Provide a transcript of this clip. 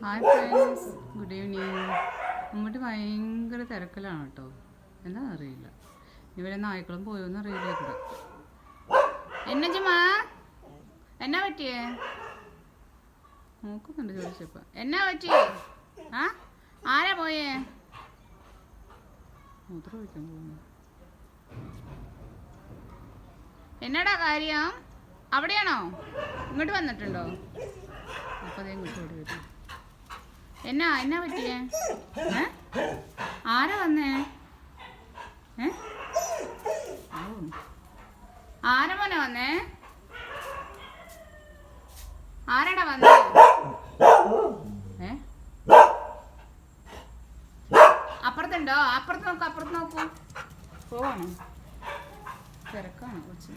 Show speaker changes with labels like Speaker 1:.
Speaker 1: Hi friends, good evening. നമ്മുടെ ഭയങ്കര തിരക്കിലാണ് കേട്ടോ. എന്താണെന്ന് അറിയില്ല, ഇവരെ നായ്ക്കളും പോയോന്ന് അറിയില്ല. ഇവിടെ എന്നാ ചുമ്മാ എന്നാ പറ്റിയേ നോക്കുന്നുണ്ട്. ചോദിച്ചപ്പോൾ എന്നാ പറ്റിയേ? ആ ആരാ പോയേ? മൂത്രം ഒഴിക്കാൻ പോകുന്നു. എന്നാടാ കാര്യം? അവിടെയാണോ? ഇങ്ങോട്ട് വന്നിട്ടുണ്ടോ? അപ്പോൾ അതേ ഇങ്ങോട്ട് ഓടി വരും. എന്നാ എന്നാ പറ്റിയേ? ആരാ വന്നേ? ആരാ മോനെ വന്നേ? ആരാടാ വന്നേ? അപ്പുറത്തുണ്ടോ? അപ്പുറത്ത് നോക്കൂ, അപ്പുറത്ത് നോക്കൂ. പോവാണോ? തിരക്കാണോ കുറച്ച്?